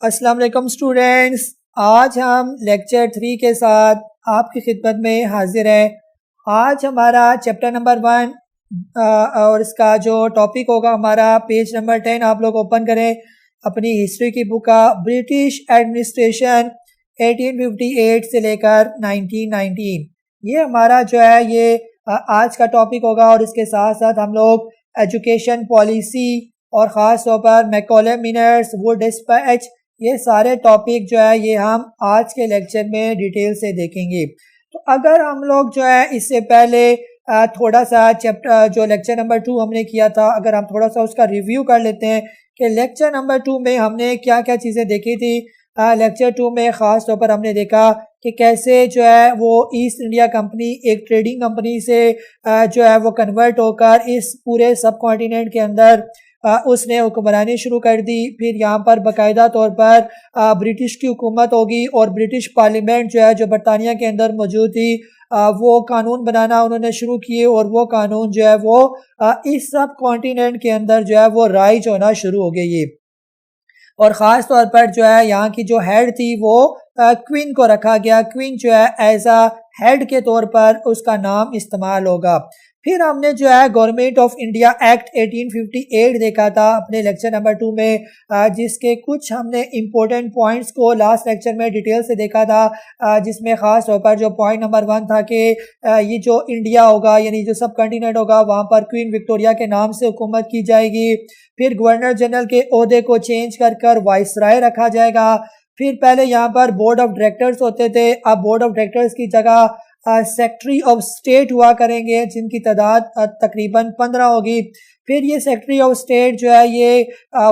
अस्सलाम वालेकुम स्टूडेंट्स। आज हम लेक्चर 3 के साथ आपकी खिदमत में हाजिर हैं। आज हमारा चैप्टर नंबर 1 और इसका जो टॉपिक होगा हमारा पेज नंबर 10 आप लोग ओपन करें अपनी हिस्ट्री की बुक का। ब्रिटिश एडमिनिस्ट्रेशन 1858 से लेकर 1919 ये हमारा जो है ये आज का टॉपिक होगा। और इसके साथ साथ हम लोग एजुकेशन पॉलिसी और ख़ास तौर पर मैकॉले मिनट्स वुड डिस्पैच ये सारे टॉपिक जो है ये हम आज के लेक्चर में डिटेल से देखेंगे। तो अगर हम लोग जो है इससे पहले थोड़ा सा चैप्टर जो लेक्चर नंबर 2 हमने किया था, अगर हम थोड़ा सा उसका रिव्यू कर लेते हैं कि लेक्चर नंबर 2 में हमने क्या क्या चीज़ें देखी थी। लेक्चर 2 में ख़ास तौर पर हमने देखा कि कैसे जो है वो ईस्ट इंडिया कंपनी एक ट्रेडिंग कंपनी से जो है वो कन्वर्ट होकर इस पूरे सब कॉन्टिनेंट के अंदर उसने हुक्मरानी शुरू कर दी। फिर यहाँ पर बाकायदा तौर पर ब्रिटिश की हुकूमत होगी और ब्रिटिश पार्लियामेंट जो है जो बरतानिया के अंदर मौजूद थी वो कानून बनाना उन्होंने शुरू किए और वो कानून जो है वो इस सब कॉन्टिनेंट के अंदर जो है वो राइज होना शुरू हो गई। और ख़ास तौर पर जो है यहाँ की जो हेड थी वो क्वीन को रखा गया। क्वीन जो है एज आ हेड के तौर पर उसका नाम इस्तेमाल होगा। फिर हमने जो है गवर्नमेंट ऑफ इंडिया एक्ट 1858 देखा था अपने लेक्चर नंबर 2 में, जिसके कुछ हमने इम्पोर्टेंट पॉइंट्स को लास्ट लेक्चर में डिटेल से देखा था, जिसमें ख़ास तौर पर जो पॉइंट नंबर 1 था कि ये जो इंडिया होगा यानी जो सब कंटिनेंट होगा वहाँ पर क्वीन विक्टोरिया के नाम से हुकूमत की जाएगी। फिर गवर्नर जनरल के ओहदे को चेंज कर वाइसराय रखा जाएगा। फिर पहले यहाँ पर बोर्ड ऑफ डायरेक्टर्स होते थे, अब बोर्ड ऑफ डायरेक्टर्स की जगह सेक्रेटरी ऑफ स्टेट हुआ करेंगे जिनकी तादाद तकरीबन 15 होगी। फिर ये सेक्रेटरी ऑफ स्टेट जो है ये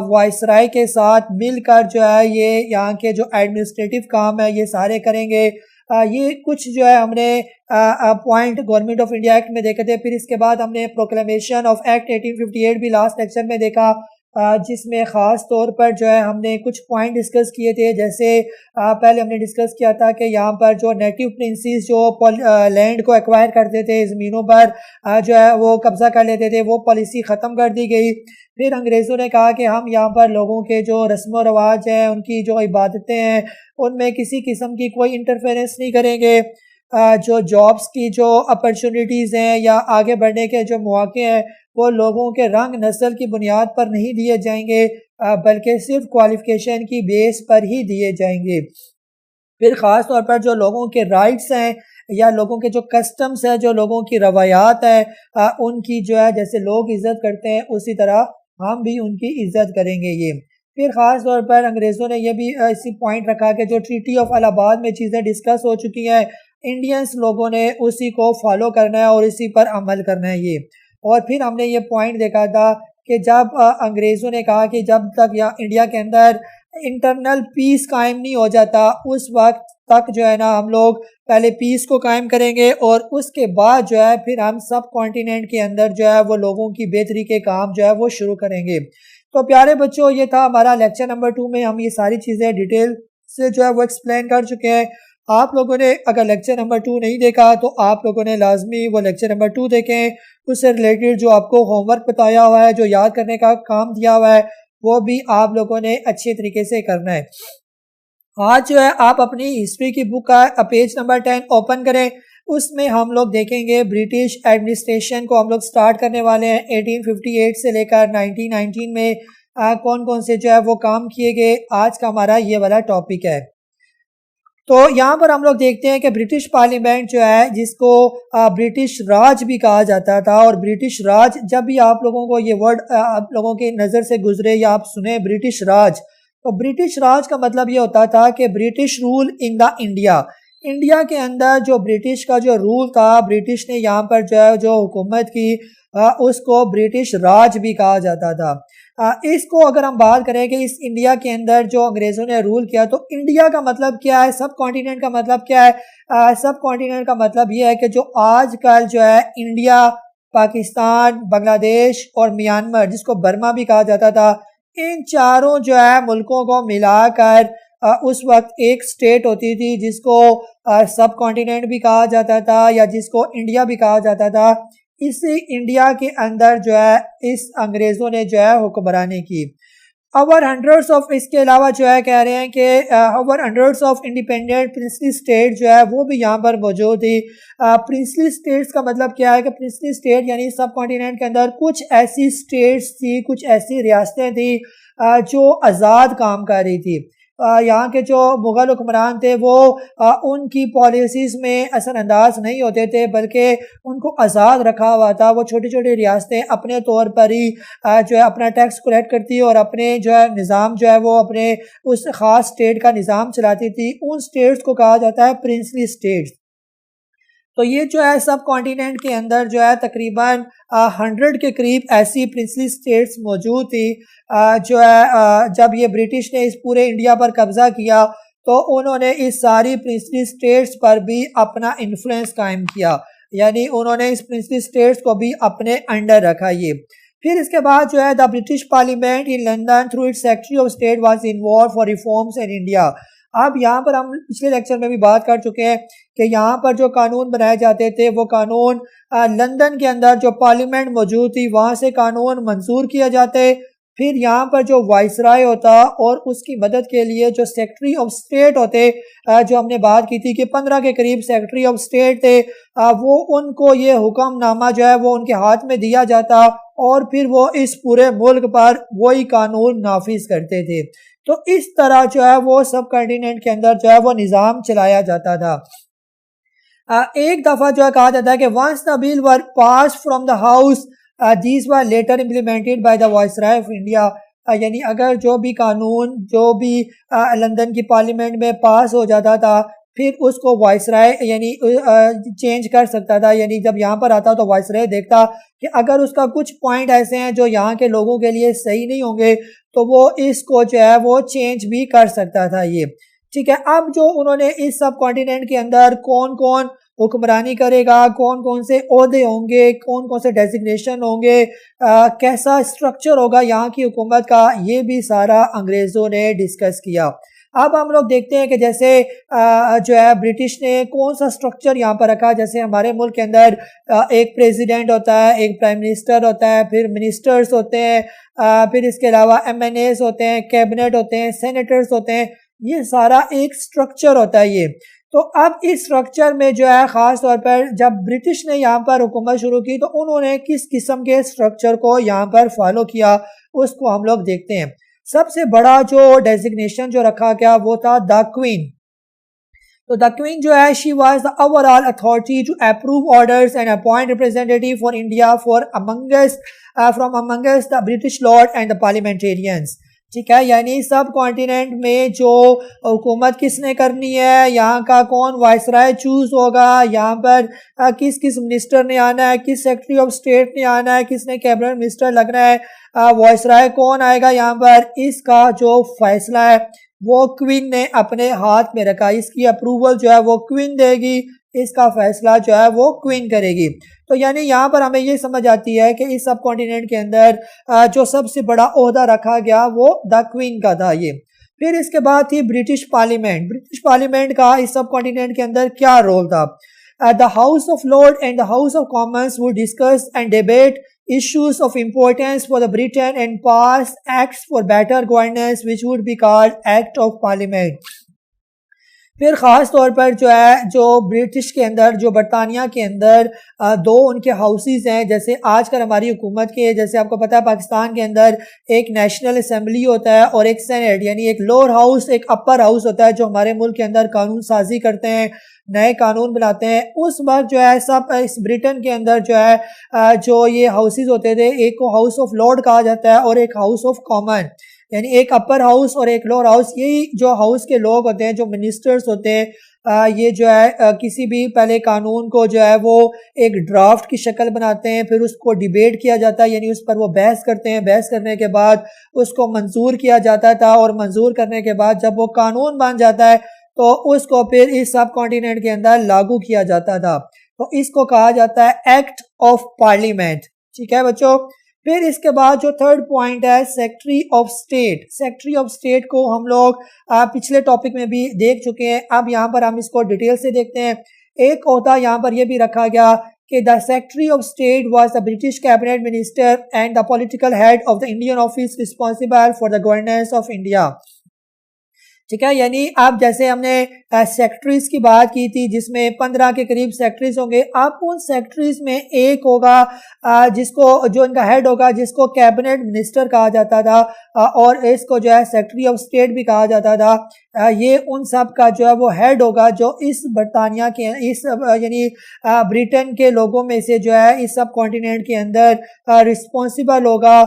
वाइसराय के साथ मिलकर जो है ये यहाँ के जो एडमिनिस्ट्रेटिव काम है ये सारे करेंगे। ये कुछ जो है हमने point government of India act में देखे थे। फिर इसके बाद हमने प्रोक्लेमेशन ऑफ एक्ट 1858 भी लास्ट लेक्चर में देखा, जिसमें ख़ास तौर पर जो है हमने कुछ पॉइंट डिस्कस किए थे। जैसे पहले हमने डिस्कस किया था कि यहाँ पर जो नेटिव प्रिंसेस जो लैंड को एक्वायर करते थे, ज़मीनों पर जो है वो कब्ज़ा कर लेते थे, वो पॉलिसी ख़त्म कर दी गई। फिर अंग्रेज़ों ने कहा कि हम यहाँ पर लोगों के जो रस्म व रवाज हैं, उनकी जो इबादतें हैं, उनमें किसी किस्म की कोई इंटरफेरेंस नहीं करेंगे। जो जॉब्स की जो अपॉर्चुनिटीज़ हैं या आगे बढ़ने के जो मौके हैं वो लोगों के रंग नस्ल की बुनियाद पर नहीं दिए जाएंगे, बल्कि सिर्फ क्वालिफ़िकेशन की बेस पर ही दिए जाएंगे। फिर ख़ास तौर पर जो लोगों के राइट्स हैं या लोगों के जो कस्टम्स हैं, जो लोगों की रवायात है, उनकी जो है जैसे लोग इज़्ज़त करते हैं उसी तरह हम भी उनकी इज़्ज़त करेंगे। ये फिर ख़ास तौर पर अंग्रेज़ों ने यह भी इसी पॉइंट रखा कि जो ट्रीटी ऑफ इलाहाबाद में चीज़ें डिस्कस हो चुकी हैं, इंडियंस लोगों ने उसी को फॉलो करना है और इसी पर अमल करना है ये। और फिर हमने ये पॉइंट देखा था कि जब अंग्रेज़ों ने कहा कि जब तक या इंडिया के अंदर इंटरनल पीस कायम नहीं हो जाता उस वक्त तक जो है ना हम लोग पहले पीस को कायम करेंगे और उसके बाद जो है फिर हम सब कॉन्टिनेंट के अंदर जो है वो लोगों की बेहतरी के काम जो है वो शुरू करेंगे। तो प्यारे बच्चों, ये था हमारा लेक्चर नंबर 2 में हम ये सारी चीज़ें डिटेल से जो है वो एक्सप्लेन कर चुके हैं। आप लोगों ने अगर लेक्चर नंबर 2 नहीं देखा तो आप लोगों ने लाजमी वो लेक्चर नंबर 2 देखें। उससे रिलेटेड जो आपको होमवर्क बताया हुआ है, जो याद करने का काम दिया हुआ है, वो भी आप लोगों ने अच्छे तरीके से करना है। आज जो है आप अपनी हिस्ट्री की बुक का पेज नंबर 10 ओपन करें। उसमें हम लोग देखेंगे ब्रिटिश एडमिनिस्ट्रेशन को हम लोग स्टार्ट करने वाले हैं 1858 से लेकर 1919 में कौन कौन से जो है वो काम किए गए। आज का हमारा ये वाला टॉपिक है। तो यहाँ पर हम लोग देखते हैं कि ब्रिटिश पार्लियामेंट जो है जिसको ब्रिटिश राज भी कहा जाता था, और ब्रिटिश राज जब भी आप लोगों को ये वर्ड आप लोगों की नज़र से गुजरे या आप सुने ब्रिटिश राज, तो ब्रिटिश राज का मतलब ये होता था कि British rule in the India. India के अंदर जो ब्रिटिश का जो रूल था, ब्रिटिश ने यहाँ पर जो है जो हुकूमत की उसको ब्रिटिश राज भी कहा जाता था। इसको अगर हम बात करें कि इस इंडिया के अंदर जो अंग्रेज़ों ने रूल किया, तो इंडिया का मतलब क्या है, सब कॉन्टिनेंट का मतलब क्या है। सब कॉन्टिनेंट का मतलब ये है कि जो आजकल जो है इंडिया, पाकिस्तान, बांग्लादेश और म्यांमार जिसको बर्मा भी कहा जाता था, इन चारों जो है मुल्कों को मिलाकर उस वक्त एक स्टेट होती थी जिसको सब कॉन्टिनेंट भी कहा जाता था या जिसको इंडिया भी कहा जाता था। इसी इंडिया के अंदर जो है इस अंग्रेज़ों ने जो है हुक्मरानी की। ओवर हंड्रेड्स ऑफ, इसके अलावा जो है कह रहे हैं कि over hundreds of independent princely state जो है वो भी यहाँ पर मौजूद थी। प्रिंसली स्टेट्स का मतलब क्या है कि प्रिंसली स्टेट यानी सब कॉन्टिनेंट के अंदर कुछ ऐसी स्टेट्स थी, कुछ ऐसी रियासतें थी जो आज़ाद काम कर रही थी। यहाँ के जो मुग़ल हुक्मरान थे वो उनकी पॉलिसीज़ में असरअंदाज नहीं होते थे, बल्कि उनको आज़ाद रखा हुआ था। वो छोटी छोटी रियासतें अपने तौर पर ही जो है अपना टैक्स कलेक्ट करती और अपने जो है निज़ाम जो है वो अपने उस ख़ास स्टेट का निज़ाम चलाती थी। उन स्टेट्स को कहा जाता है प्रिंसली स्टेट्स। तो ये जो है सब कॉन्टिनेंट के अंदर जो है तकरीबन 100 के करीब ऐसी प्रिंसली स्टेट्स मौजूद थी। जो है जब ये ब्रिटिश ने इस पूरे इंडिया पर कब्ज़ा किया तो उन्होंने इस सारी प्रिंसली स्टेट्स पर भी अपना इन्फ्लुएंस कायम किया, यानी उन्होंने इस प्रिंसली स्टेट्स को भी अपने अंडर रखा। ये फिर इसके बाद जो है the British parliament in London through it's secretary of state was involve for reforms in India. अब यहाँ पर हम पिछले लेक्चर में भी बात कर चुके हैं कि यहाँ पर जो कानून बनाए जाते थे वो कानून लंदन के अंदर जो पार्लियामेंट मौजूद थी वहाँ से कानून मंजूर किए जाते। फिर यहाँ पर जो वाइसराय होता और उसकी मदद के लिए जो सेक्रेटरी ऑफ स्टेट होते, जो हमने बात की थी कि 15 के करीब सेक्रेटरी ऑफ स्टेट थे, वो उनको ये हुक्मनामा जो है वो उनके हाथ में दिया जाता और फिर वो इस पूरे मुल्क पर वही कानून नाफिज करते थे। तो इस तरह जो है वो सब कॉन्टिनेंट के अंदर जो है वो निज़ाम चलाया जाता था। एक दफ़ा जो है कहा जाता है कि once the bill were pass from the house these were later implemented by the viceroy of India. यानी अगर जो भी कानून जो भी लंदन की पार्लियामेंट में पास हो जाता था फिर उसको वाइसराय यानी चेंज कर सकता था। यानी जब यहाँ पर आता तो वाइसराय देखता कि अगर उसका कुछ पॉइंट ऐसे हैं जो यहाँ के लोगों के लिए सही नहीं होंगे तो वो इसको जो है वो चेंज भी कर सकता था। ये ठीक है। अब जो उन्होंने इस सब कॉन्टिनेंट के अंदर कौन कौन हुक्मरानी करेगा, कौन कौन से ओहदे होंगे, कौन कौन से डेजिग्नेशन होंगे, कैसा स्ट्रक्चर होगा यहाँ की हुकूमत का, ये भी सारा अंग्रेज़ों ने डिस्कस किया। अब हम लोग देखते हैं कि जैसे जो है ब्रिटिश ने कौन सा स्ट्रक्चर यहाँ पर रखा। जैसे हमारे मुल्क के अंदर एक प्रेसिडेंट होता है, एक प्राइम मिनिस्टर होता है, फिर मिनिस्टर्स होते हैं, फिर इसके अलावा MNAs होते हैं, कैबिनेट होते हैं, सेनेटर्स होते हैं। ये सारा एक स्ट्रक्चर होता है ये। तो अब इस स्ट्रक्चर में जो है ख़ास तौर पर जब ब्रिटिश ने यहाँ पर हुकूमत शुरू की तो उन्होंने किस किस्म के स्ट्रक्चर को यहाँ पर फॉलो किया उसको हम लोग देखते हैं। सबसे बड़ा जो डेजिग्नेशन जो रखा गया वो था द क्वीन। तो द क्वीन जो है she was the overall authority to approve orders and appoint representative for India for from amongst the British lord and the parliamentarians. ठीक है। यानी सब कॉन्टिनेंट में जो हुकूमत किसने करनी है, यहाँ का कौन वाइसराय चूज होगा, यहाँ पर किस किस मिनिस्टर ने आना है, किस सेक्रेटरी ऑफ स्टेट ने आना है, किसने कैबिनेट मिनिस्टर लगना है, वाइसराय कौन आएगा यहाँ पर, इसका जो फैसला है वो क्वीन ने अपने हाथ में रखा। इसकी अप्रूवल जो है वो क्वीन देगी, इसका फैसला जो है वो क्वीन करेगी। तो यानी यहाँ पर हमें ये समझ आती है कि इस सब कॉन्टिनेंट के अंदर जो सबसे बड़ा ओहदा रखा गया वो द क्वीन का था ये। फिर इसके बाद थी ब्रिटिश पार्लियामेंट। ब्रिटिश पार्लियामेंट का इस सब कॉन्टिनेंट के अंदर क्या रोल था। The house of Lord and the house of Commons would discuss and debate issues of importance for the Britain and pass acts for better governance which would be called Act of Parliament। फिर ख़ास तौर पर जो है जो British के अंदर जो बरतानिया के अंदर दो उनके हाउसेस हैं। जैसे आजकल हमारी हुकूमत के जैसे आपको पता है पाकिस्तान के अंदर एक नेशनल असेंबली होता है और एक सेनेट यानी एक लोअर हाउस एक अपर हाउस होता है जो हमारे मुल्क के अंदर कानून साजी करते हैं, नए कानून बनाते हैं। उस वक्त जो है सब इस ब्रिटेन के अंदर जो है जो ये हाउसेस होते थे एक को हाउस ऑफ लॉर्ड कहा जाता है और एक हाउस ऑफ कॉमन, यानी एक अपर हाउस और एक लोअर हाउस। यही जो हाउस के लोग होते हैं जो मिनिस्टर्स होते हैं ये जो है किसी भी पहले कानून को जो है वो एक ड्राफ्ट की शक्ल बनाते हैं, फिर उसको डिबेट किया जाता है यानी उस पर वो बहस करते हैं। बहस करने के बाद उसको मंजूर किया जाता था और मंजूर करने के बाद जब वो कानून बन जाता है तो उसको फिर इस सब कॉन्टिनेंट के अंदर लागू किया जाता था। तो इसको कहा जाता है एक्ट ऑफ पार्लियामेंट। ठीक है बच्चों। फिर इसके बाद जो थर्ड पॉइंट है secretary of state. Secretary of state को हम लोग पिछले टॉपिक में भी देख चुके हैं। अब यहाँ पर हम इसको डिटेल से देखते हैं। एक होता यहाँ पर यह भी रखा गया कि the secretary of state was the British cabinet minister and the political head of the Indian office responsible for the governance of India. ठीक है, यानी अब जैसे हमने सेक्रेटरीज की बात की थी जिसमें 15 के करीब सेक्रेटरीज होंगे, अब उन सेक्रेटरीज में एक होगा जिसको जो इनका हेड होगा जिसको कैबिनेट मिनिस्टर कहा जाता था और इसको जो है सेक्रेटरी ऑफ स्टेट भी कहा जाता था। ये उन सब का जो है वो हेड होगा जो इस बरतानिया के इस यानी ब्रिटेन के लोगों में से जो है इस सब कॉन्टिनेंट के अंदर रिस्पॉन्सिबल होगा,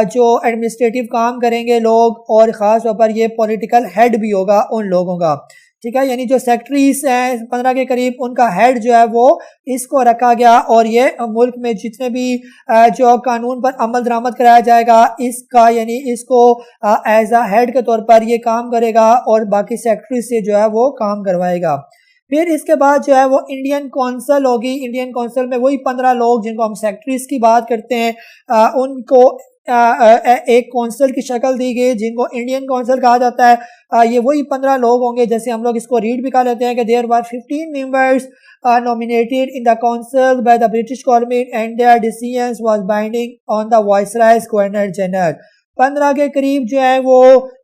जो एडमिनिस्ट्रेटिव काम करेंगे लोग, और ख़ास तौर पर ये पॉलिटिकल हेड भी होगा उन लोगों का। ठीक है, यानी जो सेक्रेटरीज हैं 15 के करीब, उनका हेड जो है वो इसको रखा गया और ये मुल्क में जितने भी जो कानून पर अमल दरामद कराया जाएगा इसका यानी इसको एज अ हेड के तौर पर ये काम करेगा और बाकी सेक्रेटरी से जो है वो काम करवाएगा। फिर इसके बाद जो है वो इंडियन काउंसिल होगी। इंडियन काउंसिल में वही 15 लोग जिनको हम सेक्रेटरीज की बात करते हैं उनको एक काउंसिल की शक्ल दी गई जिनको इंडियन काउंसिल कहा जाता है। ये वही 15 लोग होंगे, जैसे हम लोग इसको रीड भी कर लेते हैं कि there were 15 members nominated in the council by the British government and their decisions was binding on the Viceroy's Governor General। 15 के करीब जो है वो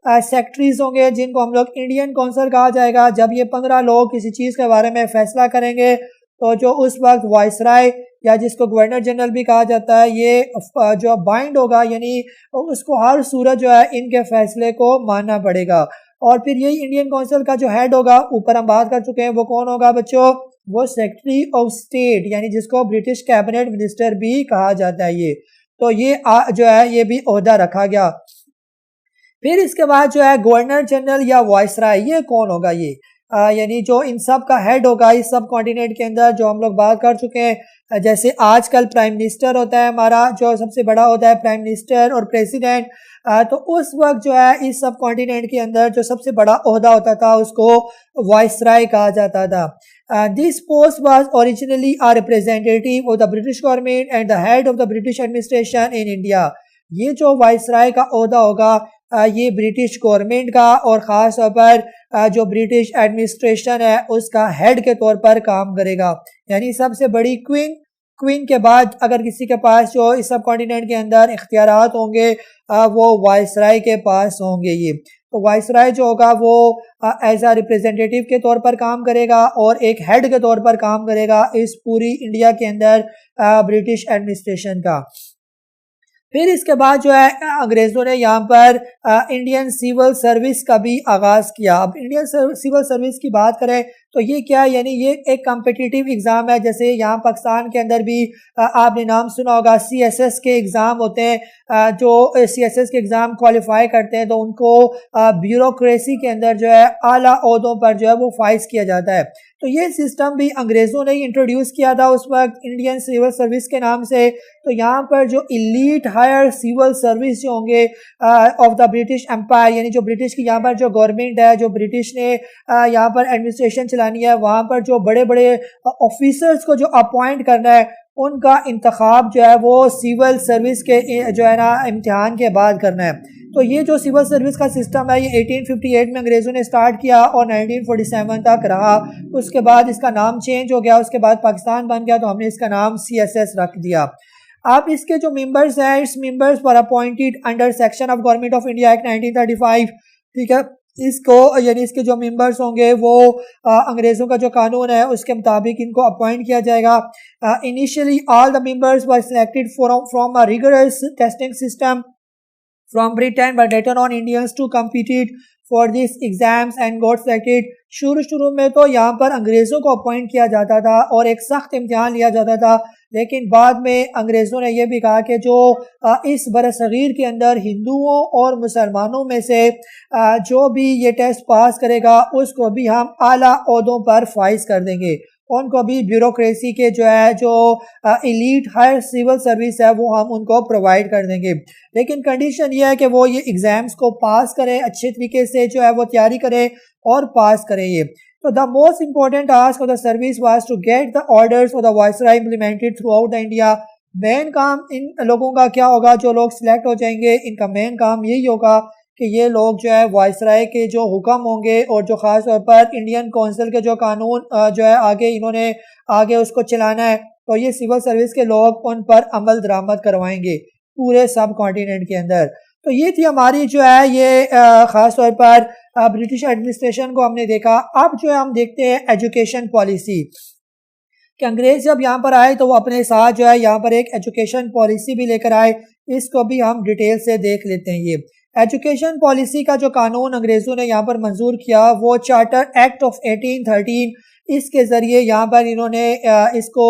सेक्रेटरीज होंगे जिनको हम लोग इंडियन काउंसिल कहा जाएगा। जब ये 15 लोग किसी चीज़ के बारे में फैसला करेंगे तो जो उस वक्त वाइसराय या जिसको गवर्नर जनरल भी कहा जाता है ये जो बाइंड होगा, यानी उसको हर सूरत जो है इनके फैसले को मानना पड़ेगा। और फिर यही इंडियन काउंसिल का जो हेड होगा, ऊपर हम बात कर चुके हैं, वो कौन होगा बच्चों? वो सेक्रेटरी ऑफ स्टेट, यानी जिसको ब्रिटिश कैबिनेट मिनिस्टर भी कहा जाता है। ये तो ये जो है ये भी ओहदा रखा गया। फिर इसके बाद जो है गवर्नर जनरल या वाइसराय, ये कौन होगा? ये यानी जो इन सब का हेड होगा इस सब कॉन्टिनेंट के अंदर, जो हम लोग बात कर चुके हैं। जैसे आजकल प्राइम मिनिस्टर होता है हमारा, जो सबसे बड़ा होता है प्राइम मिनिस्टर और प्रेसिडेंट, तो उस वक्त जो है इस सब कॉन्टिनेंट के अंदर जो सबसे बड़ा ओहदा होता था उसको वाइसराय कहा जाता था। This post was originally a representative of the British government and the head of the British administration in India. ये जो वाइसराय का ओहदा होगा ये ब्रिटिश गवर्नमेंट का और ख़ास तौर पर जो ब्रिटिश एडमिनिस्ट्रेशन है उसका हेड के तौर पर काम करेगा। यानी सबसे बड़ी क्वीन के बाद अगर किसी के पास जो इस सब कॉन्टिनेंट के अंदर इख्तियारात होंगे वो वाइसराय के पास होंगे। ये तो वाइसराय जो होगा वो एज आ रिप्रेजेंटेटिव के तौर पर काम करेगा और एक हेड के तौर पर काम करेगा इस पूरी इंडिया के अंदर ब्रिटिश एडमिनिस्ट्रेशन का। फिर इसके बाद जो है अंग्रेज़ों ने यहाँ पर इंडियन सिविल सर्विस का भी आगाज़ किया। अब इंडियन सिविल सर्विस की बात करें तो ये क्या, यानी ये एक कम्पिटिटिव एग्ज़ाम है। जैसे यहाँ पाकिस्तान के अंदर भी आपने नाम सुना होगा CSS के एग्ज़ाम होते हैं, जो CSS के एग्ज़ाम क्वालिफाई करते हैं तो उनको ब्यूरोक्रेसी के अंदर जो है आला ओहदों पर जो है वो फाइज किया जाता है। तो ये सिस्टम भी अंग्रेज़ों ने ही इंट्रोड्यूस किया था उस वक्त इंडियन सिविल सर्विस के नाम से। तो यहाँ पर जो इलीट हायर सिविल सर्विस जो होंगे ऑफ द ब्रिटिश एम्पायर, यानी जो ब्रिटिश की यहाँ पर जो गवर्नमेंट है, जो ब्रिटिश ने यहाँ पर एडमिनिस्ट्रेशन चलानी है, वहाँ पर जो बड़े बड़े ऑफिसर्स को जो अपॉइंट करना है उनका इंतखाब जो है वो सिविल सर्विस के जो है ना इम्तिहान के बाद करना है। तो ये जो सिविल सर्विस का सिस्टम है ये 1858 में अंग्रेज़ों ने स्टार्ट किया और 1947 तक रहा। उसके बाद इसका नाम चेंज हो गया, उसके बाद पाकिस्तान बन गया तो हमने इसका नाम CSS रख दिया। अब इसके जो मेंबर्स हैं, इस members were appointed under section of government of India act 1935। ठीक है, इसको यानी इसके जो मेंबर्स होंगे वो अंग्रेज़ों का जो कानून है उसके मुताबिक इनको अपॉइंट किया जाएगा। Initially all the members were selected from a rigorous testing system from Britain, but later on Indians to competed for these exams and got selected। शुरू में तो यहाँ पर अंग्रेज़ों को अपॉइंट किया जाता था और एक सख्त इम्तिहान लिया जाता था, लेकिन बाद में अंग्रेज़ों ने यह भी कहा कि जो इस बरसगीर के अंदर हिंदुओं और मुसलमानों में से जो भी ये टेस्ट पास करेगा उसको भी हम आला ओहदों पर फाइज कर देंगे, उनको भी ब्यूरोक्रेसी के जो है जो इलीट हायर सिविल सर्विस है वो हम उनको प्रोवाइड कर देंगे। लेकिन कंडीशन ये है कि वो ये एग्ज़ाम्स को पास करें, अच्छे तरीके से जो है वो तैयारी करें और पास करें ये। तो the most important task of the service was to get the orders of the viceroy implemented throughout the India. Main काम इन लोगों का क्या होगा, जो लोग सिलेक्ट हो जाएंगे इनका मेन काम यही होगा कि ये लोग जो है वाइसराय के जो हुक्म होंगे और जो ख़ास तौर पर इंडियन काउंसिल के जो कानून जो है आगे इन्होंने आगे उसको चलाना है, तो ये सिविल सर्विस के लोग उन पर अमल दरामद करवाएंगे पूरे सब कॉन्टिनेंट के अंदर। तो ये थी हमारी जो है ये ख़ास तौर पर ब्रिटिश एडमिनिस्ट्रेशन को हमने देखा। अब जो है हम देखते हैं एजुकेशन पॉलिसी कि अंग्रेज जब यहाँ पर आए तो वो अपने साथ जो है यहाँ पर एक एजुकेशन पॉलिसी भी लेकर आए। इसको भी हम डिटेल से देख लेते हैं। ये एजुकेशन पॉलिसी का जो कानून अंग्रेज़ों ने यहाँ पर मंजूर किया वो चार्टर एक्ट ऑफ 1813, इसके ज़रिए यहाँ पर इन्होंने इसको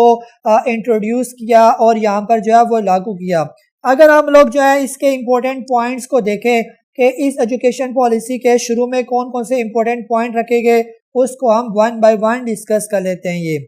इंट्रोड्यूस किया और यहाँ पर जो है वो लागू किया। अगर हम लोग जो है इसके इम्पोर्टेंट पॉइंट्स को देखें कि इस एजुकेशन पॉलिसी के शुरू में कौन कौन से इम्पोर्टेंट पॉइंट रखे गए, उसको हम वन बाय वन डिस्कस कर लेते हैं। ये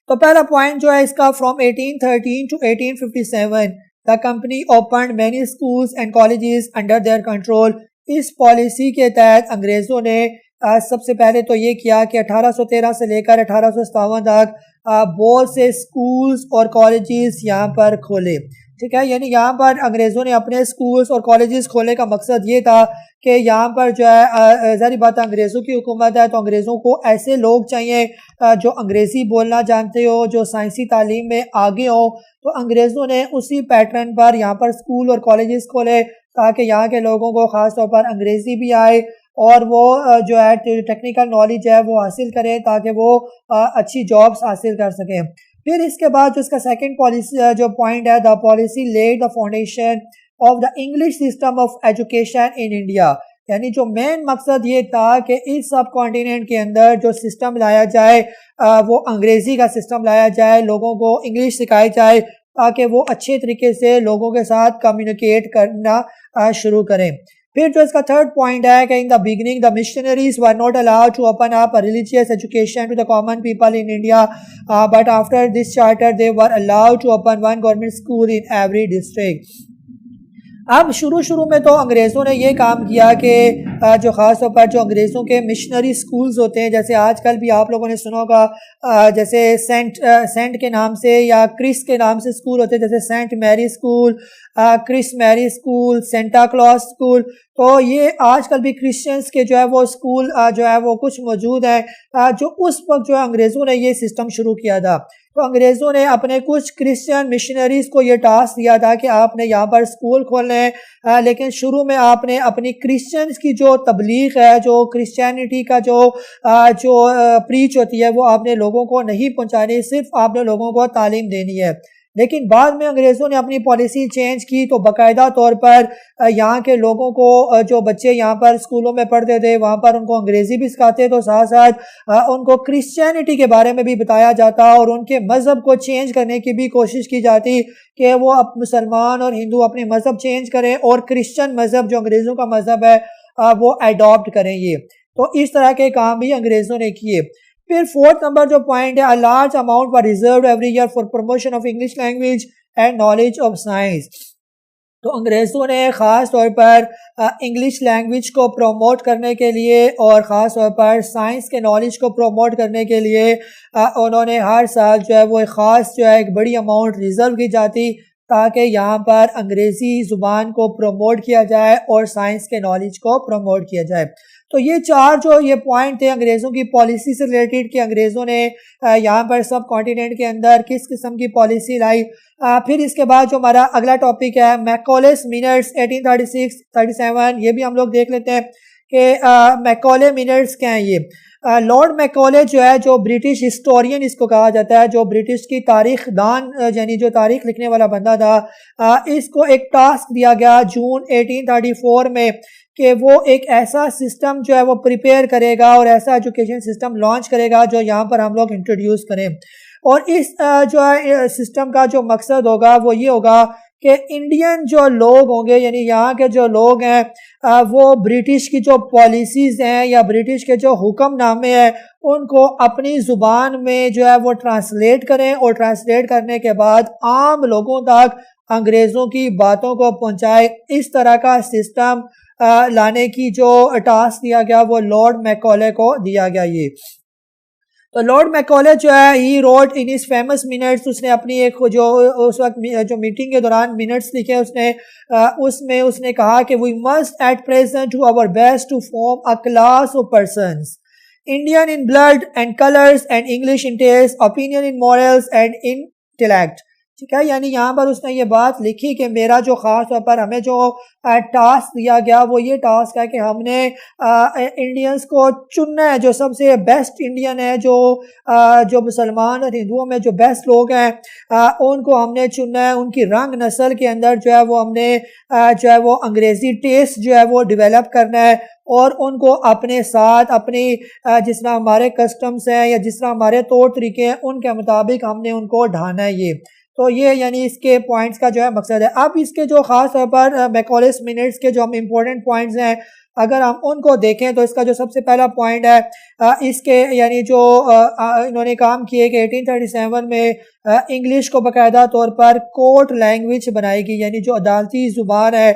तो पहला पॉइंट जो है इसका, from 1813 to 1857 the company open many schools and colleges under their control. इस पॉलिसी के तहत अंग्रेज़ों ने सबसे पहले तो ये किया कि 1813 से लेकर 1857 तक बहुत से स्कूल्स और कॉलेजेस यहाँ पर खोले। ठीक है, यानी यहाँ पर अंग्रेज़ों ने अपने स्कूल्स और कॉलेजेस खोलने का मकसद ये था कि यहाँ पर जो है ज़ाहिर बात है अंग्रेज़ों की हुकूमत है तो अंग्रेज़ों को ऐसे लोग चाहिए जो अंग्रेज़ी बोलना जानते हो, जो साइंसी तालीम में आगे हो। तो अंग्रेज़ों ने उसी पैटर्न पर यहाँ पर स्कूल और कॉलेजेस खोले ताकि यहाँ के लोगों को ख़ास तौर पर अंग्रेज़ी भी आए और वो जो है टेक्निकल नॉलेज है वो हासिल करें ताकि वो अच्छी जॉब्स हासिल कर सकें। फिर इसके बाद जो इसका सेकंड पॉलिसी जो पॉइंट है, the policy led the foundation of the English system of education in India. यानी जो मेन मकसद ये था कि इस सब कॉन्टिनेंट के अंदर जो सिस्टम लाया जाए वो अंग्रेज़ी का सिस्टम लाया जाए, लोगों को इंग्लिश सिखाई जाए ताकि वो अच्छे तरीके से लोगों के साथ कम्युनिकेट करना शुरू करें। फिर जो इसका थर्ड पॉइंट है कि in the beginning the missionaries were not allowed to open up a religious education to the common people in India, but after this charter they were allowed to open one government school in every district. अब शुरू में तो अंग्रेज़ों ने ये काम किया कि जो ख़ास तौर पर जो अंग्रेज़ों के मिशनरी स्कूल्स होते हैं, जैसे आजकल भी आप लोगों ने सुना होगा जैसे सेंट के नाम से या क्रिस के नाम से स्कूल होते हैं, जैसे saint Mary school, Chris Mary school, Santa Claus school. तो ये आजकल भी क्रिश्चियंस के जो है वो स्कूल जो है वो कुछ मौजूद हैं जो उस वक्त जो है अंग्रेज़ों ने ये सिस्टम शुरू किया था। तो अंग्रेज़ों ने अपने कुछ क्रिश्चियन मिशनरीज़ को ये टास्क दिया था कि आपने यहाँ पर स्कूल खोलने हैं, लेकिन शुरू में आपने अपनी क्रिश्चियंस की जो तबलीग है, जो क्रिश्चियनिटी का जो प्रीच होती है वो आपने लोगों को नहीं पहुँचानी, सिर्फ आपने लोगों को तालीम देनी है। लेकिन बाद में अंग्रेज़ों ने अपनी पॉलिसी चेंज की तो बाकायदा तौर पर यहाँ के लोगों को, जो बच्चे यहाँ पर स्कूलों में पढ़ते थे वहाँ पर उनको अंग्रेज़ी भी सिखाते तो साथ साथ उनको क्रिश्चियनिटी के बारे में भी बताया जाता और उनके मज़हब को चेंज करने की भी कोशिश की जाती कि वो अब मुसलमान और हिंदू अपने मज़हब चेंज करें और क्रिश्चियन मज़हब जो अंग्रेज़ों का मज़हब है वो एडॉप्ट करें। ये तो इस तरह के काम भी अंग्रेज़ों ने किए। फिर फोर्थ नंबर जो पॉइंट है, a large amount were reserved every year for promotion of English language and knowledge of science. तो अंग्रेज़ों ने ख़ास तौर पर इंग्लिश लैंग्वेज को प्रमोट करने के लिए और ख़ास तौर पर साइंस के नॉलेज को प्रमोट करने के लिए उन्होंने हर साल जो है वो ख़ास जो है एक बड़ी अमाउंट रिज़र्व की जाती ताकि यहाँ पर अंग्रेज़ी ज़ुबान को प्रमोट किया जाए और साइंस के नॉलेज को प्रमोट किया जाए। तो ये चार जो ये पॉइंट थे अंग्रेज़ों की पॉलिसी से रिलेटेड कि अंग्रेज़ों ने यहाँ पर सब कॉन्टिनेंट के अंदर किस किस्म की पॉलिसी लाई। फिर इसके बाद जो हमारा अगला टॉपिक है मैकॉलेस मिनट्स 1836-37, ये भी हम लोग देख लेते हैं कि मैकॉले मिनट्स क्या हैं। ये लॉर्ड मैकॉले जो है, जो ब्रिटिश हिस्टोरियन इसको कहा जाता है, जो ब्रिटिश की तारीख दान यानी जो तारीख लिखने वाला बंदा था, इसको एक टास्क दिया गया जून 1834 में कि वो एक ऐसा सिस्टम जो है वो प्रिपेयर करेगा और ऐसा एजुकेशन सिस्टम लॉन्च करेगा जो यहाँ पर हम लोग इंट्रोड्यूस करें। और इस जो है सिस्टम का जो मकसद होगा वो ये होगा कि इंडियन जो लोग होंगे यानी यहाँ के जो लोग हैं वो ब्रिटिश की जो पॉलिसीज़ हैं या ब्रिटिश के जो हुक्मनामे हैं उनको अपनी ज़ुबान में जो है वो ट्रांसलेट करें और ट्रांसलेट करने के बाद आम लोगों तक अंग्रेज़ों की बातों को पहुँचाए। इस तरह का सिस्टम लाने की जो टास्क दिया गया वो लॉर्ड मैकॉले को दिया गया। ये तो लॉर्ड मैकॉले जो है he wrote in his famous minutes, उसने अपनी एक जो उस वक्त जो मीटिंग के दौरान मिनट्स लिखे उसमें उसने कहा कि we must at present do our best to form a class of persons Indian in blood and colours and English in taste, opinion in morals and intellect. ठीक है, यानी यहाँ पर उसने ये बात लिखी कि मेरा जो ख़ास तौर पर हमें जो टास्क दिया गया वो ये टास्क है कि हमने इंडियंस को चुनना है, जो सबसे बेस्ट इंडियन है, जो मुसलमान और हिंदुओं में जो बेस्ट लोग हैं उनको हमने चुनना है। उनकी रंग नस्ल के अंदर जो है वो हमने जो है वो अंग्रेज़ी टेस्ट जो है वो डेवलप करना है और उनको अपने साथ अपनी जिस तरह हमारे कस्टम्स हैं या जिस तरह हमारे तौर तरीके हैं उनके मुताबिक हमने उनको ढाना है। ये तो ये यानी इसके पॉइंट्स का जो है मकसद है। अब इसके जो ख़ास तौर पर मैकॉलेस मिनट्स के जो हम इम्पोर्टेंट पॉइंट्स हैं अगर हम उनको देखें तो इसका जो सबसे पहला पॉइंट है इसके यानी जो इन्होंने काम किए कि 1837 में इंग्लिश को बाकायदा तौर पर कोर्ट लैंग्वेज बनाएगी, यानी जो अदालती ज़ुबान है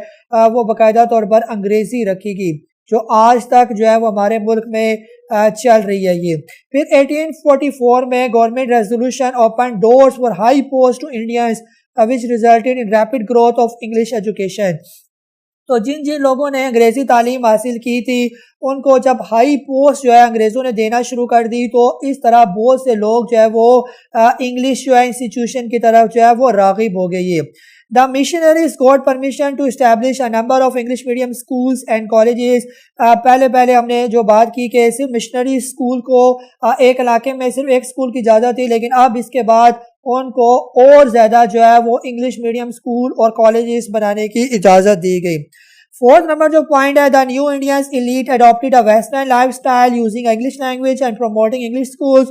वो बाकायदा तौर पर अंग्रेज़ी रखेगी, जो आज तक जो है वो हमारे मुल्क में चल रही है ये। फिर 1844 में government resolution open doors for high post to Indians which resulted in rapid growth of English education. तो जिन जिन लोगों ने अंग्रेज़ी तालीम हासिल की थी उनको जब हाई पोस्ट जो है अंग्रेज़ों ने देना शुरू कर दी तो इस तरह बहुत से लोग जो है वो इंग्लिश जो है इंस्टीट्यूशन की तरफ जो है वो राग़िब हो गई है। The missionaries got permission to establish a number of English medium schools and colleges. पहले हमने जो बात की कि सिर्फ मिशनरी स्कूल को एक इलाके में सिर्फ एक स्कूल की इजाज़त थी, लेकिन अब इसके बाद उनको और ज़्यादा जो है वो इंग्लिश मीडियम स्कूल और कॉलेजेस बनाने की इजाज़त दी गई। फोर्थ नंबर जो पॉइंट है, the new Indians elite adopted a western lifestyle using English language and promoting English schools.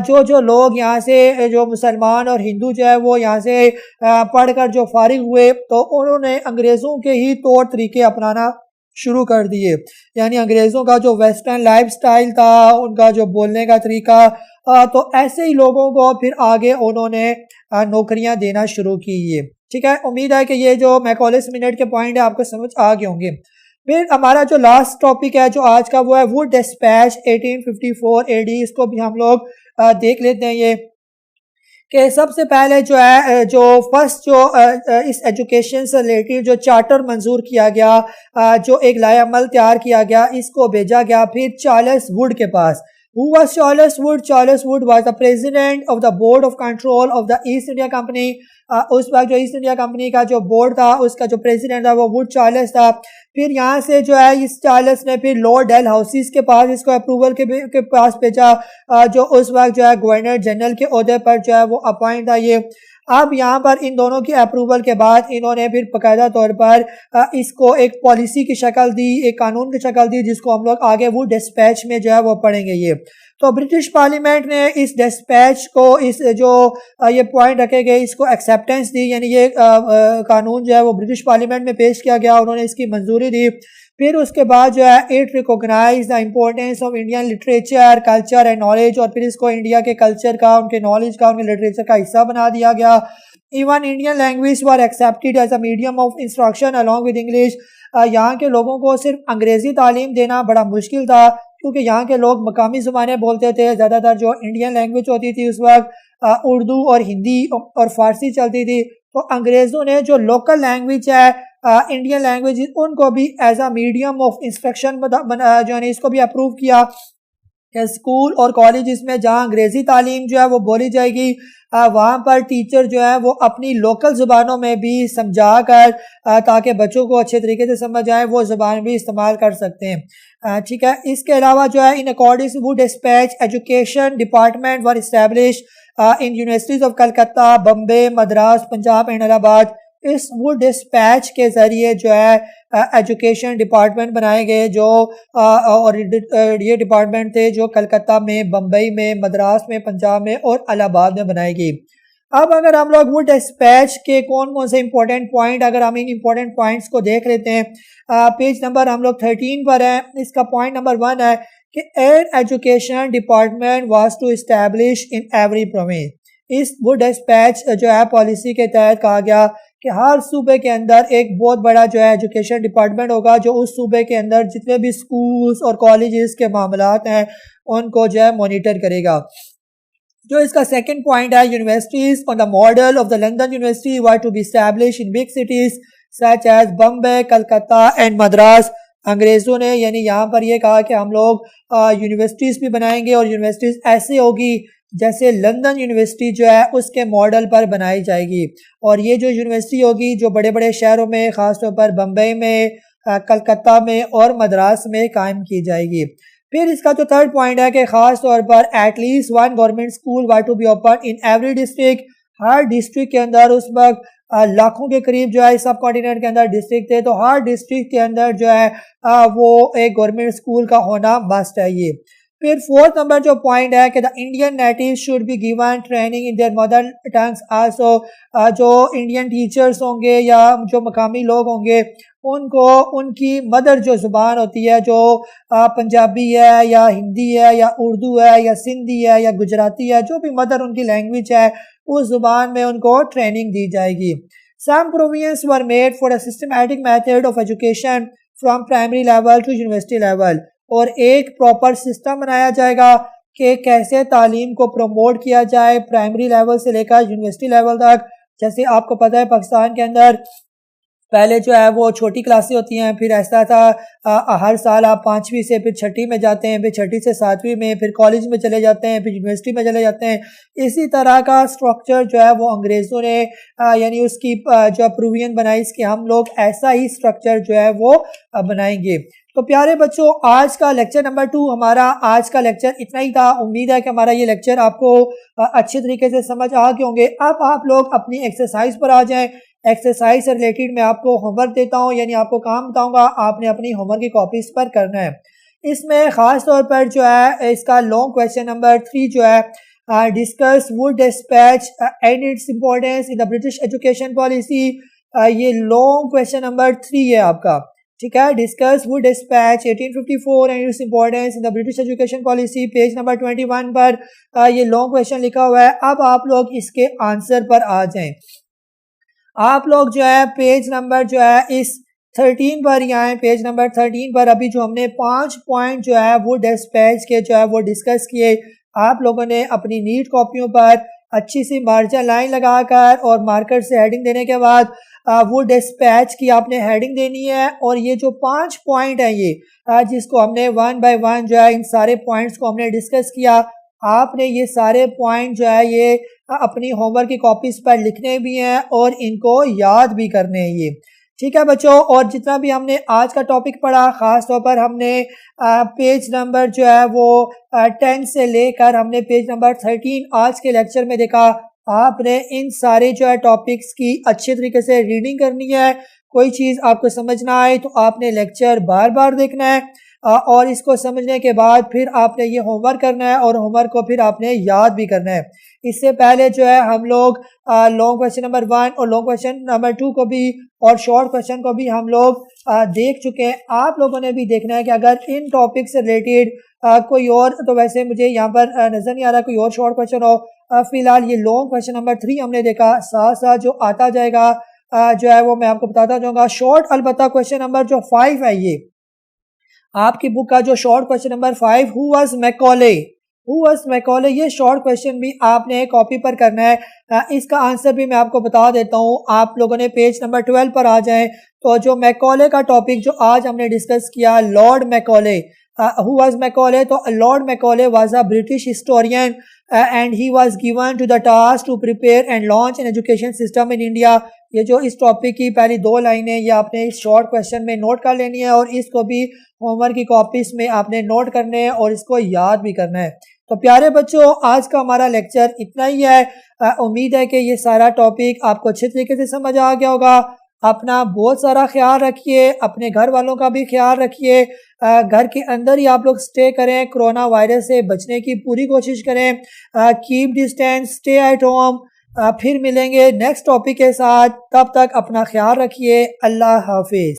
जो लोग यहाँ से जो मुसलमान और हिंदू जो है वो यहाँ से पढ़कर जो फारिग हुए तो उन्होंने अंग्रेज़ों के ही तौर तरीके अपनाना शुरू कर दिए, यानी अंग्रेज़ों का जो वेस्टर्न लाइफस्टाइल था, उनका जो बोलने का तरीका, तो ऐसे ही लोगों को फिर आगे उन्होंने नौकरियां देना शुरू की ये। ठीक है, उम्मीद है कि ये जो मैकॉलेस मिनट के पॉइंट है आपको समझ आ गए होंगे। फिर हमारा जो लास्ट टॉपिक है जो आज का वो है वुड डिस्पैच 1854 एडी। इसको भी हम लोग देख लेते हैं ये कि सबसे पहले जो है जो फर्स्ट जो इस एजुकेशन से रिलेटेड जो चार्टर मंजूर किया गया, जो एक लाएअमल तैयार किया गया, इसको भेजा गया फिर चार्ल्स वुड के पास। Who was Charles Wood? Charles Wood was the president of the board of control of the East India Company. उस वक्त जो ईस्ट इंडिया कंपनी का जो बोर्ड था उसका जो प्रेसिडेंट था वो वुड चार्ल्स था। फिर यहाँ से जो है इस चार्ल्स ने फिर लॉर्ड डेलहाउसी के पास इसको अप्रूवल के पास भेजा, जो उस वक्त जो है गवर्नर जनरल के ओहदे पर जो है वो अपॉइंट था ये। अब यहाँ पर इन दोनों की अप्रूवल के बाद इन्होंने फिर बाकायदा तौर पर इसको एक पॉलिसी की शक्ल दी, एक कानून की शक्ल दी, जिसको हम लोग आगे वो डिस्पैच में जो है वो पढ़ेंगे ये। तो ब्रिटिश पार्लियामेंट ने इस डिस्पैच को, इस जो ये पॉइंट रखे गए, इसको एक्सेप्टेंस दी, यानी ये कानून जो है वो ब्रिटिश पार्लियामेंट में पेश किया गया, उन्होंने इसकी मंजूरी दी। फिर उसके बाद जो है it recognise the importance of Indian literature, culture and knowledge, और फिर इसको इंडिया के कल्चर का, उनके नॉलेज का, उनके लिटरेचर का हिस्सा बना दिया गया। Even Indian language were accepted as a medium of instruction along with English. यहाँ के लोगों को सिर्फ अंग्रेज़ी तालीम देना बड़ा मुश्किल था, क्योंकि यहाँ के लोग मकामी ज़ुबानें बोलते थे। ज़्यादातर जो इंडियन लैंग्वेज होती थी उस वक्त उर्दू और हिंदी और फारसी चलती थी, तो अंग्रेज़ों ने जो लोकल लैंग्वेज है इंडियन लैंग्वेज, उनको भी as a medium of instruction जो है इसको भी अप्रूव किया कि स्कूल और कॉलेज में जहाँ अंग्रेज़ी तालीम जो है वो बोली जाएगी, वहाँ पर टीचर जो है वो अपनी लोकल ज़ुबानों में भी समझा कर, ताकि बच्चों को अच्छे तरीके से समझ आए, वो ज़ुबान भी इस्तेमाल कर सकते हैं। ठीक है, इसके अलावा जो है in according Wood dispatch education department were establish in universities of Calcutta, Bombay, Madras, Punjab and Allahabad. इस वुड डिस्पैच के ज़रिए जो है एजुकेशन डिपार्टमेंट बनाए गए, जो और ये डिपार्टमेंट थे जो कलकत्ता में, बम्बई में, मद्रास में, पंजाब में और इलाहाबाद में बनाई गई। अब अगर हम लोग वुड डिस्पैच के कौन कौन से इंपॉर्टेंट पॉइंट, अगर हम इन इंपॉर्टेंट पॉइंट्स को देख लेते हैं, पेज नंबर हम लोग 13 पर है। इसका पॉइंट नंबर 1 है कि an education department was to establish in every province. इस वुड डिस्पैच जो है पॉलिसी के तहत कहा गया कि हर सूबे के अंदर एक बहुत बड़ा जो है एजुकेशन डिपार्टमेंट होगा, जो उस सूबे के अंदर जितने भी स्कूल्स और कॉलेजेस के मामलात हैं उनको जो है मॉनिटर करेगा। जो इसका सेकंड पॉइंट है, universities on the model of the London university were to be establish in big cities such as Bombay, Calcutta and Madras. अंग्रेज़ों ने यानी यहाँ पर ये कहा कि हम लोग यूनिवर्सिटीज़ भी बनाएंगे और यूनिवर्सिटीज़ ऐसी होगी जैसे लंदन यूनिवर्सिटी जो है उसके मॉडल पर बनाई जाएगी। और ये जो यूनिवर्सिटी होगी जो बड़े बड़े शहरों में ख़ासतौर पर बम्बई में, कलकत्ता में और मद्रास में कायम की जाएगी। फिर इसका जो थर्ड पॉइंट है कि ख़ास तौर पर at least one government school what to be open in every district. हर डिस्ट्रिक्ट के अंदर उस वक्त लाखों के करीब जो है सब कॉन्टिनेंट के अंदर डिस्ट्रिक्ट थे, तो हर डिस्ट्रिक्ट के अंदर जो है वो एक गवर्नमेंट स्कूल का होना मस्ट है ये। फिर फोर्थ नंबर जो पॉइंट है कि the Indian native should be given training in their mother tongues also. जो इंडियन टीचर्स होंगे या जो मकामी लोग होंगे उनको उनकी मदर जो ज़ुबान होती है, जो पंजाबी है या हिंदी है या उर्दू है या सिंधी है या गुजराती है, जो भी मदर उनकी लैंग्वेज है उस ज़ुबान में उनको ट्रेनिंग दी जाएगी। Some provisions were made for a systematic method of education from primary level to university level. और एक प्रॉपर सिस्टम बनाया जाएगा कि कैसे तालीम को प्रमोट किया जाए प्राइमरी लेवल से लेकर यूनिवर्सिटी लेवल तक। जैसे आपको पता है पाकिस्तान के अंदर पहले जो है वो छोटी क्लासें होती हैं, फिर ऐसा था हर साल आप 5वीं से फिर 6ठी में जाते हैं, फिर 6ठी से 7वीं में, फिर कॉलेज में चले जाते हैं, फिर यूनिवर्सिटी में चले जाते हैं। इसी तरह का स्ट्रक्चर जो है वो अंग्रेज़ों ने यानी उसकी जो प्रोविजन बनाई इसके हम लोग ऐसा ही स्ट्रक्चर जो है वो बनाएंगे। तो प्यारे बच्चों, आज का लेक्चर नंबर 2 हमारा आज का लेक्चर इतना ही था। उम्मीद है कि हमारा ये लेक्चर आपको अच्छे तरीके से समझ आ गए होंगे। अब आप लोग अपनी एक्सरसाइज पर आ जाएं। एक्सरसाइज से रिलेटेड मैं आपको होमवर्क देता हूं, यानी आपको काम बताऊंगा, आपने अपनी होमवर्क की कॉपीज पर करना है। इसमें खास तौर पर जो है इसका लॉन्ग क्वेश्चन नंबर 3 जो है discuss Wood dispatch and its importance in the British education policy. ये लॉन्ग क्वेश्चन नंबर 3 है आपका, ठीक है। Discuss Wood dispatch 1854 and its importance in the British education policy, page number 21 पर ये लॉन्ग क्वेश्चन लिखा हुआ है। अब आप लोग इसके आंसर पर आ जाएं। आप लोग जो है पेज नंबर जो है इस 13 पर ही आए। पेज नंबर 13 पर अभी जो हमने 5 पॉइंट जो है वो डिस्पैच के जो है वो डिस्कस किए। आप लोगों ने अपनी नीट कॉपियों पर अच्छी सी मार्जिन लाइन लगाकर और मार्कर से हेडिंग देने के बाद वो डिस्पैच की आपने हेडिंग देनी है। और ये जो 5 पॉइंट है ये जिसको हमने 1 बाय 1 जो है इन सारे पॉइंट्स को हमने डिस्कस किया, आपने ये सारे पॉइंट जो है ये अपनी होमवर्क की कॉपीज पर लिखने भी हैं और इनको याद भी करने हैं ये, ठीक है बच्चों। और जितना भी हमने आज का टॉपिक पढ़ा, खास तौर पर हमने पेज नंबर जो है वो 10 से लेकर हमने पेज नंबर 13 आज के लेक्चर में देखा। आपने इन सारे जो है टॉपिक्स की अच्छे तरीके से रीडिंग करनी है। कोई चीज़ आपको समझ ना आए तो आपने लेक्चर बार बार देखना है और इसको समझने के बाद फिर आपने ये होमवर्क करना है और होमवर्क को फिर आपने याद भी करना है। इससे पहले जो है हम लोग लॉन्ग क्वेश्चन नंबर 1 और लॉन्ग क्वेश्चन नंबर 2 को भी और शॉर्ट क्वेश्चन को भी हम लोग देख चुके हैं। आप लोगों ने भी देखना है कि अगर इन टॉपिक से रिलेटेड कोई और, तो वैसे मुझे यहाँ पर नज़र नहीं आ रहा कोई और शॉर्ट क्वेश्चन हो। फिलहाल ये लॉन्ग क्वेश्चन नंबर 3 हमने देखा, साथ साथ जो आता जाएगा जो है वो मैं आपको बताता जाऊँगा। शॉर्ट अलबत्ता क्वेश्चन नंबर जो 5 है ये आपकी बुक का जो short question number 5, who was Macaulay, who was Macaulay, ये शॉर्ट क्वेश्चन भी आपने कॉपी पर करना है। इसका आंसर भी मैं आपको बता देता हूँ। आप लोगों ने पेज नंबर 12 पर आ जाएं। तो जो मैकॉले का टॉपिक जो आज हमने डिस्कस किया, Lord Macaulay, who was Macaulay, तो Lord Macaulay was a British historian and he was given to the task to prepare and launch an education system in India. ये जो इस टॉपिक की पहली 2 लाइनें ये आपने इस शॉर्ट क्वेश्चन में नोट कर लेनी है और इसको भी होमवर्क की कॉपीज में आपने नोट करने हैं और इसको याद भी करना है। तो प्यारे बच्चों, आज का हमारा लेक्चर इतना ही है। उम्मीद है कि ये सारा टॉपिक आपको अच्छे तरीके से समझ आ गया होगा। अपना बहुत सारा ख्याल रखिए, अपने घर वालों का भी ख्याल रखिए। घर के अंदर ही आप लोग स्टे करें, कोरोना वायरस से बचने की पूरी कोशिश करें। Keep distance, stay at home. फिर मिलेंगे नेक्स्ट टॉपिक के साथ, तब तक अपना ख्याल रखिए। अल्लाह हाफिज।